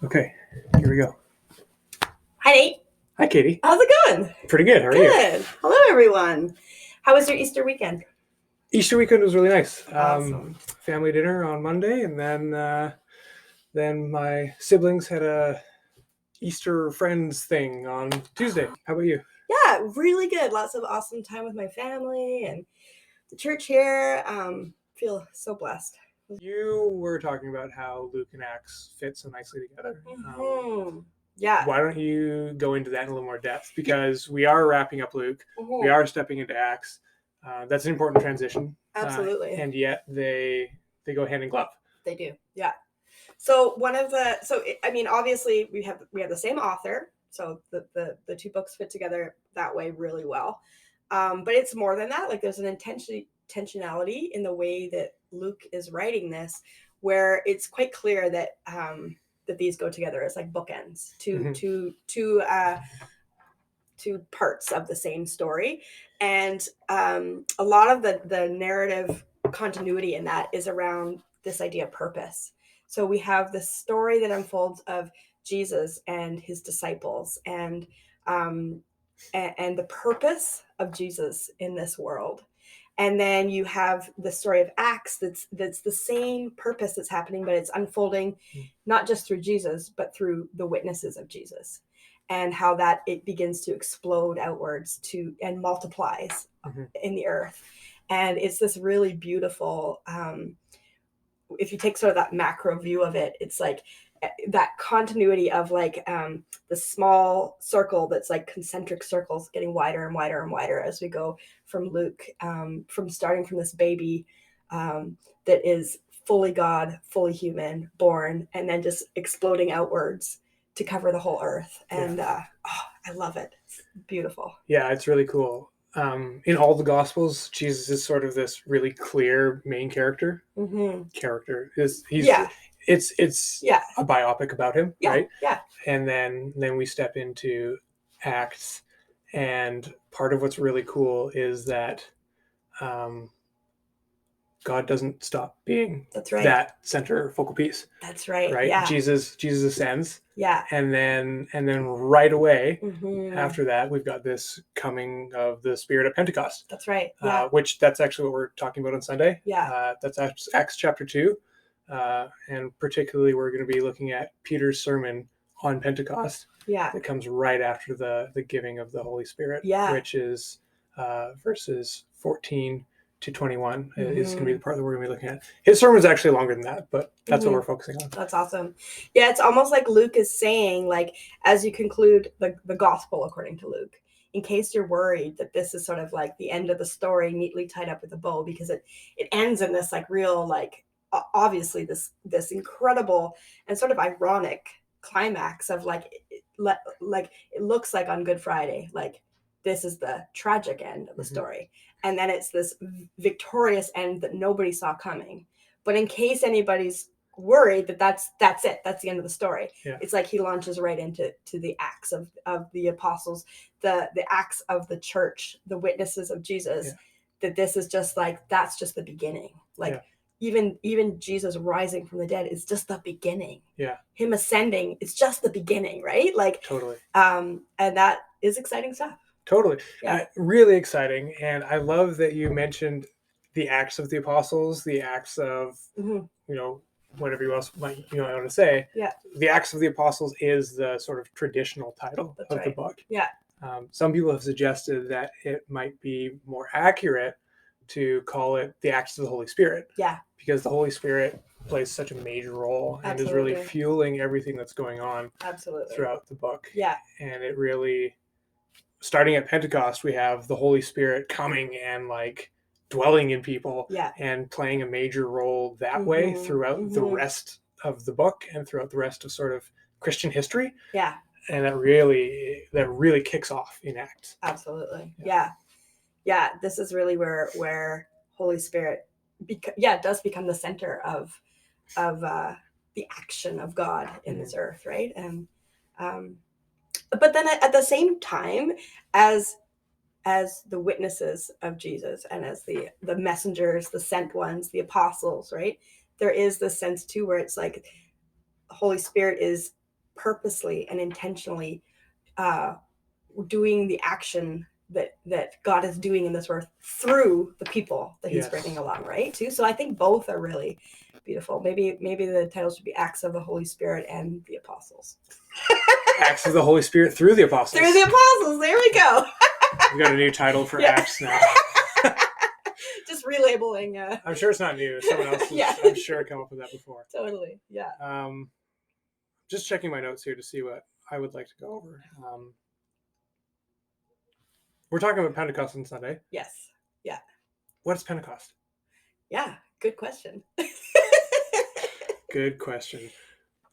Okay, here we go. Hi, Nate. Hi, Katie. How's it going? Pretty good. How are you? Good. Hello, everyone. How was your Easter weekend? Easter weekend was really nice. Awesome. Family dinner on Monday, and then my siblings had a Easter friends thing on Tuesday. How about you? Yeah, really good. Lots of awesome time with my family and the church here. Feel so blessed. You were talking about how Luke and Acts fit so nicely together. Yeah. Why don't you go into that in a little more depth? Because we are wrapping up Luke. We are stepping into Acts. That's an important transition. Absolutely. And yet they go hand in glove. They do. Yeah. So obviously we have the same author, so the two books fit together that way really well. But it's more than that. Like there's an intentionality in the way that Luke is writing this, where it's quite clear that that these go together as like bookends, two parts of the same story, and a lot of the narrative continuity in that is around this idea of purpose. So we have this story that unfolds of Jesus and his disciples, and the purpose of Jesus in this world. And then you have the story of Acts that's the same purpose that's happening, but it's unfolding not just through Jesus, but through the witnesses of Jesus, and how that it begins to explode outwards to and multiplies in the earth. And it's this really beautiful, if you take sort of that macro view of it, it's like that continuity of like the small circle that's like concentric circles getting wider and wider and wider as we go from Luke, from starting from this baby that is fully God, fully human, born, and then just exploding outwards to cover the whole earth. And I love it. It's beautiful. Yeah, it's really cool. In all the Gospels, Jesus is sort of this really clear main character. Character is it's a biopic about him, right? Yeah. And then we step into Acts, and part of what's really cool is that God doesn't stop being that center focal piece. That's right. Right. Yeah. Jesus ascends. Yeah. And then right away after that, we've got this coming of the Spirit at Pentecost. That's right. Yeah. Which that's actually what we're talking about on Sunday. Yeah. That's Acts chapter 2. And particularly we're going to be looking at Peter's sermon on Pentecost. Yeah. That comes right after the giving of the Holy Spirit. Yeah. Which is verses 14 to 21 is going to be the part that we're going to be looking at. His sermon is actually longer than that, but that's what we're focusing on. That's awesome. Yeah, it's almost like Luke is saying, like, as you conclude the gospel according to Luke, in case you're worried that this is sort of like the end of the story neatly tied up with a bow, because it ends in this like real, like, obviously this incredible and sort of ironic climax of like it looks like on Good Friday, like this is the tragic end of the story. And then it's this victorious end that nobody saw coming. But in case anybody's worried that that's it, that's the end of the story. Yeah. It's like he launches right into the acts of the apostles, the acts of the church, the witnesses of Jesus, that this is just like, that's just the beginning. Like even Jesus rising from the dead is just the beginning. Yeah. Him ascending, it's just the beginning, right? Like totally. And that is exciting stuff. Totally. Really exciting. And I love that you mentioned the Acts of the Apostles, the Acts of, whatever else might want to say. Yeah. The Acts of the Apostles is the sort of traditional title of the book. Yeah. Some people have suggested that it might be more accurate to call it the Acts of the Holy Spirit. Yeah. Because the Holy Spirit plays such a major role and is really fueling everything that's going on throughout the book. Yeah. And it really... starting at Pentecost, we have the Holy Spirit coming and like dwelling in people and playing a major role that way throughout the rest of the book and throughout the rest of sort of Christian history. Yeah. And that really kicks off in Acts. Absolutely. Yeah. This is really where Holy Spirit does become the center of the action of God in this earth, right? And but then at the same time, as the witnesses of Jesus and as the messengers, the sent ones, the apostles, right? There is this sense too where it's like the Holy Spirit is purposely and intentionally doing the action that God is doing in this earth through the people that he's bringing along, right? Too. So I think both are really beautiful. Maybe the title should be Acts of the Holy Spirit and the Apostles. Acts of the Holy Spirit through the Apostles. Through the Apostles. There we go. We got a new title for Acts now. Just relabeling. I'm sure it's not new. Someone else has, I'm sure, come up with that before. Totally. Yeah. Just checking my notes here to see what I would like to go over. We're talking about Pentecost on Sunday. Yes. Yeah. What's Pentecost? Yeah. Good question. Good question.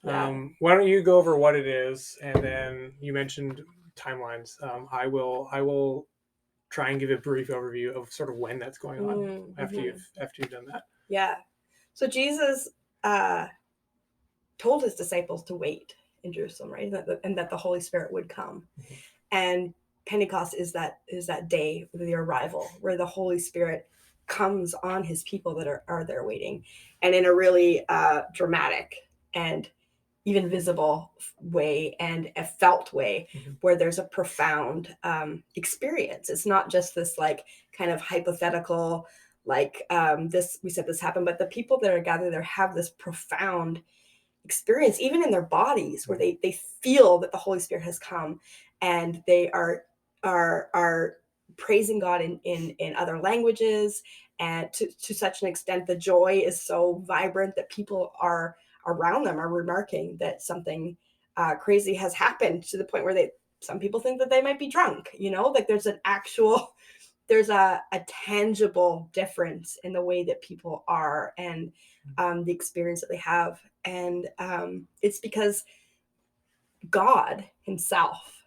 Yeah. Why don't you go over what it is, and then you mentioned timelines. I will try and give a brief overview of sort of when that's going on after you've done that. Yeah. So Jesus told his disciples to wait in Jerusalem, right? And that the Holy Spirit would come. Mm-hmm. And Pentecost is that day, the arrival, where the Holy Spirit comes on his people that are there waiting, and in a really dramatic and even visible way and a felt way, where there's a profound experience. It's not just this like kind of hypothetical, like this, we said this happened, but the people that are gathered there have this profound experience, even in their bodies, where they feel that the Holy Spirit has come, and they are praising God in other languages, and to such an extent the joy is so vibrant that people are around them are remarking that something crazy has happened, to the point where some people think that they might be drunk, like there's a tangible difference in the way that people are, and the experience that they have. And it's because God himself,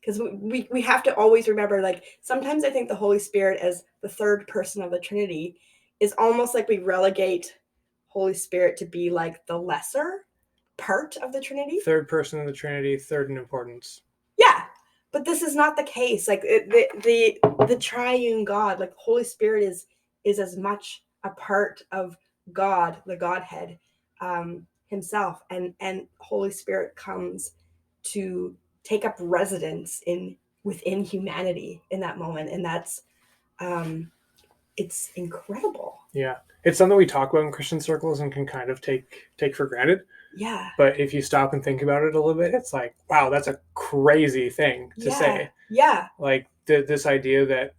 because we have to always remember, like, sometimes I think the Holy Spirit as the third person of the Trinity is almost like we relegate Holy Spirit to be like the lesser part of the Trinity. Third person of the Trinity, third in importance. Yeah. But this is not the case. Like the triune God, like Holy Spirit is as much a part of God, the Godhead, himself, and Holy Spirit comes to take up residence within humanity in that moment, and that's it's incredible. Yeah, it's something we talk about in Christian circles and can kind of take for granted. Yeah. But if you stop and think about it a little bit, it's like, wow, that's a crazy thing to say. Yeah. Like this idea that,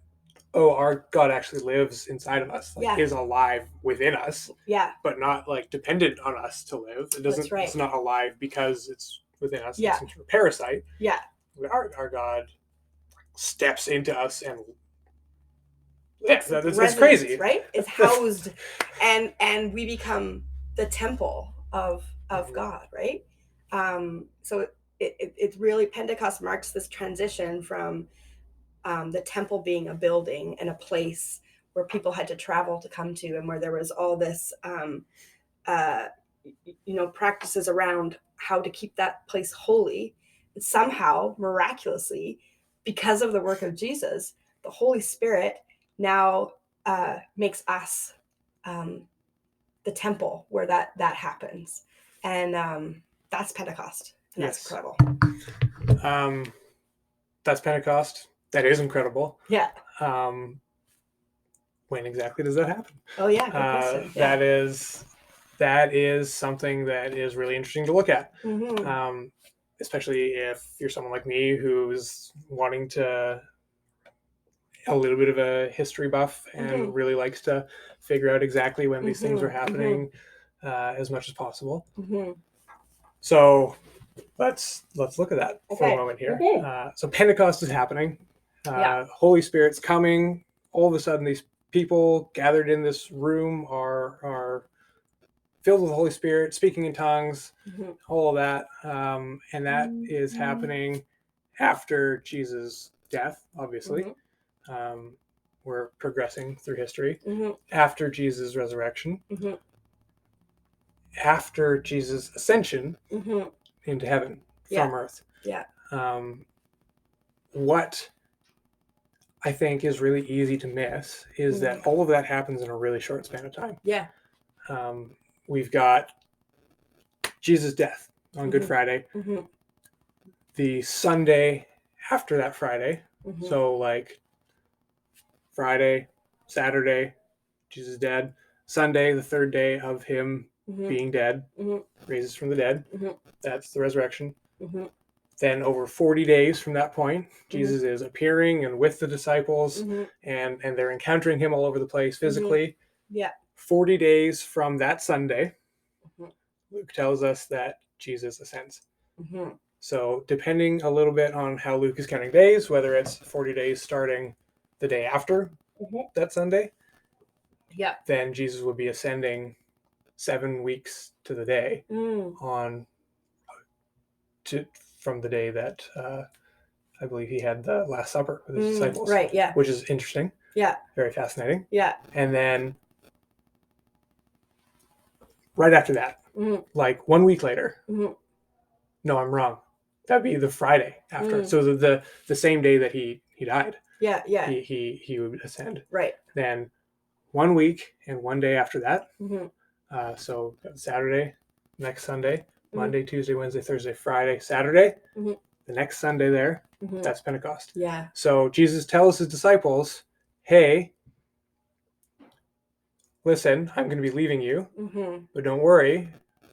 our God actually lives inside of us, like is alive within us. Yeah. But not like dependent on us to live. It doesn't. That's right. It's not alive because it's within us. Yeah. It's some sort of parasite. Yeah. Our God steps into us and. Yeah, that's crazy, right? It's housed, and we become the temple of God, right? So it really, Pentecost marks this transition from the temple being a building and a place where people had to travel to come to, and where there was all this practices around how to keep that place holy. And somehow, miraculously, because of the work of Jesus, the Holy Spirit now makes us the temple where that happens, and that's Pentecost, and that's incredible. That's Pentecost. That is incredible. Yeah. When exactly does that happen? Oh yeah, good question. Yeah. That is something that is really interesting to look at. Mm-hmm. Especially if you're someone like me who's wanting to a little bit of a history buff and really likes to figure out exactly when these things are happening as much as possible. So let's look at that for a moment here. So Pentecost is happening. Holy Spirit's coming. All of a sudden, these people gathered in this room are filled with the Holy Spirit, speaking in tongues, all of that. And that is happening after Jesus' death, obviously. We're progressing through history. After Jesus' resurrection. After Jesus' ascension into heaven from earth. Yeah. What I think is really easy to miss is that all of that happens in a really short span of time. Yeah. We've got Jesus' death. on Good Friday. The Sunday after that Friday, so like Friday, Saturday, Jesus dead. Sunday, the third day of him being dead, raises from the dead. That's the resurrection. Then over 40 days from that point, Jesus is appearing and with the disciples, and they're encountering him all over the place physically. 40 days from that Sunday, Luke tells us that Jesus ascends. So depending a little bit on how Luke is counting days, whether it's 40 days starting the day after that Sunday, then Jesus would be ascending 7 weeks to the day from the day that I believe he had the Last Supper with his disciples. Right, yeah. Which is interesting. Yeah. Very fascinating. Yeah. And then right after that, like 1 week later, no, I'm wrong. That'd be the Friday after. So the same day that he died. Yeah, yeah. He would ascend. Right. Then 1 week and 1 day after that. So Saturday, next Sunday, Monday, Tuesday, Wednesday, Thursday, Friday, Saturday. The next Sunday there, that's Pentecost. Yeah. So Jesus tells his disciples, hey, listen, I'm going to be leaving you, but don't worry.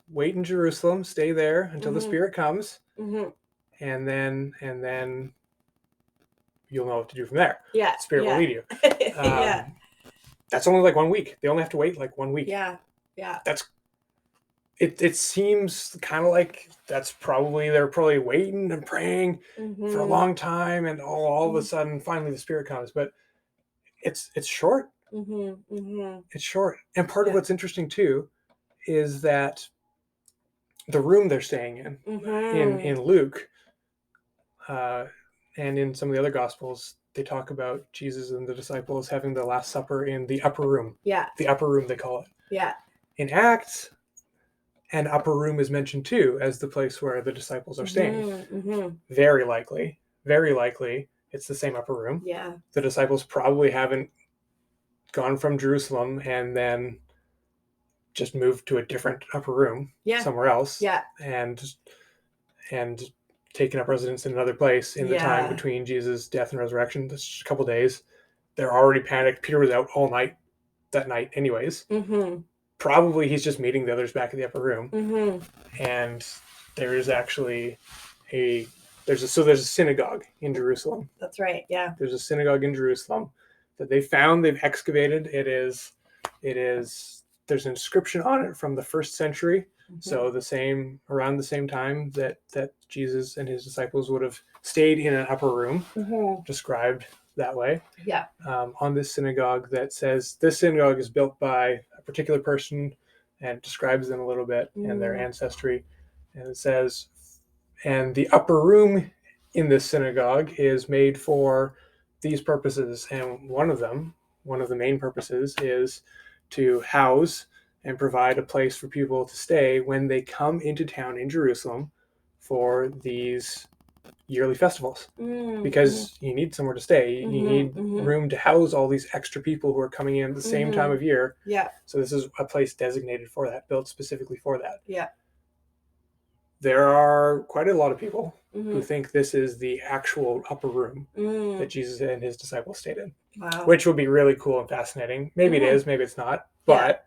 Wait in Jerusalem, stay there until the Spirit comes, and then you'll know what to do from there. Yeah. The Spirit will lead you. Yeah. That's only like 1 week. They only have to wait like 1 week. Yeah. Yeah. It seems kind of like they're probably waiting and praying for a long time, and all of a sudden finally the Spirit comes. But it's short. It's short. And part of what's interesting too is that the room they're staying in Luke and in some of the other Gospels, they talk about Jesus and the disciples having the Last Supper in the upper room. Yeah. The upper room, they call it. Yeah. In Acts, an upper room is mentioned too as the place where the disciples are staying. Very likely, it's the same upper room. Yeah. The disciples probably haven't gone from Jerusalem and then just moved to a different upper room somewhere else. Yeah. And taken up residence in another place in the time between Jesus' death and resurrection. Just a couple days. They're already panicked. Peter was out all night that night anyways. Probably he's just meeting the others back at the upper room. And there is actually there's a synagogue in Jerusalem. That's right. Yeah. There's a synagogue in Jerusalem that they've excavated. There's an inscription on it from the 1st century. So around the same time that Jesus and his disciples would have stayed in an upper room, described that way. Yeah. On this synagogue that says this synagogue is built by a particular person, and describes them a little bit and their ancestry. And it says, and the upper room in this synagogue is made for these purposes. And one of the main purposes is to house and provide a place for people to stay when they come into town in Jerusalem for these yearly festivals, because you need somewhere to stay. You need room to house all these extra people who are coming in at the same time of year. Yeah. So this is a place designated for that, built specifically for that. Yeah. There are quite a lot of people who think this is the actual upper room that Jesus and his disciples stayed in. Wow. Which would be really cool and fascinating. Maybe it is, maybe it's not, but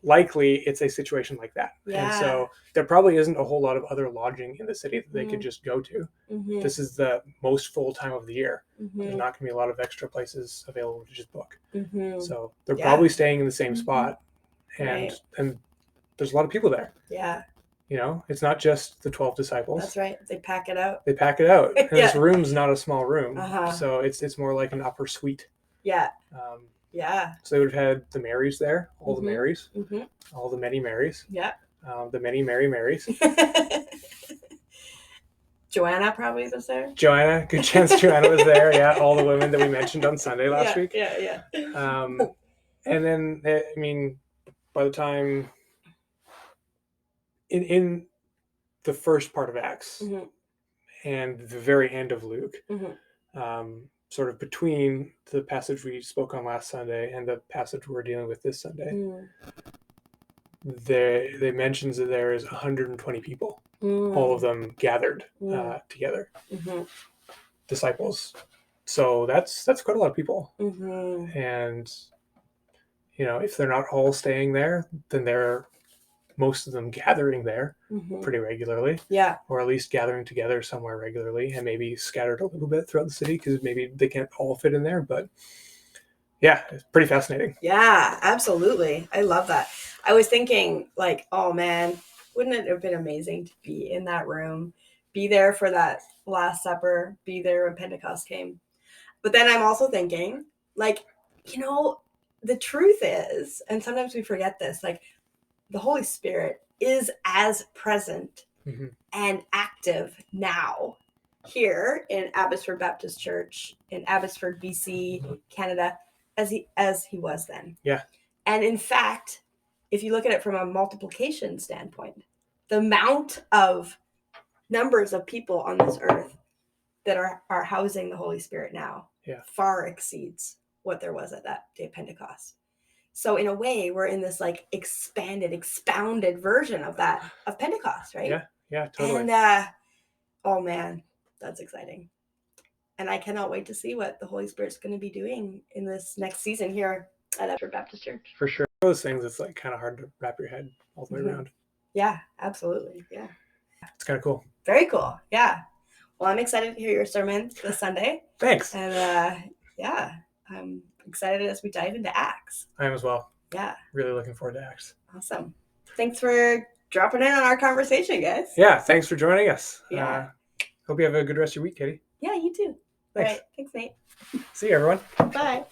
likely it's a situation like that. Yeah. And so there probably isn't a whole lot of other lodging in the city that they could just go to. This is the most full time of the year. There's not going to be a lot of extra places available to just book. So they're probably staying in the same spot, and there's a lot of people there. Yeah. You know, it's not just the 12 disciples. That's right. They pack it out. And this room's not a small room. So it's more like an upper suite. Yeah. So they would have had the Marys there, all the Marys, all the many Marys. Yeah. The many Mary Marys. Joanna probably was there. Joanna, good chance Joanna was there. Yeah, all the women that we mentioned on Sunday last week. Yeah. And then, I mean, by the time in the first part of Acts and the very end of Luke, sort of between the passage we spoke on last Sunday and the passage we're dealing with this Sunday, they mentions that there is 120 people, all of them gathered together, disciples. So that's quite a lot of people. And if they're not all staying there, then they're most of them gathering there pretty regularly. Yeah. Or at least gathering together somewhere regularly, and maybe scattered a little bit throughout the city because maybe they can't all fit in there. But yeah, it's pretty fascinating. Yeah, absolutely. I love that. I was thinking, like, oh man, wouldn't it have been amazing to be in that room, be there for that Last Supper, be there when Pentecost came? But then I'm also thinking, like, the truth is, and sometimes we forget this, like, the Holy Spirit is as present and active now here in Abbotsford Baptist Church, in Abbotsford, BC, Canada, as he was then. Yeah. And in fact, if you look at it from a multiplication standpoint, the amount of numbers of people on this earth that are housing the Holy Spirit now far exceeds what there was at that day of Pentecost. So in a way, we're in this like expounded version of Pentecost, right? Yeah, totally. And oh man, that's exciting. And I cannot wait to see what the Holy Spirit's going to be doing in this next season here at Abbotsford Baptist Church. For sure. Those things, it's like kind of hard to wrap your head all the way around. Yeah, absolutely. Yeah. It's kind of cool. Very cool. Yeah. Well, I'm excited to hear your sermon this Sunday. Thanks. And yeah, I'm excited as we dive into Acts. I am as well. Yeah. Really looking forward to Acts. Awesome. Thanks for dropping in on our conversation, guys. Yeah, thanks for joining us. Yeah. Hope you have a good rest of your week, Katie. Yeah, you too. Thanks. All right. Thanks, Nate. See you, everyone. Bye.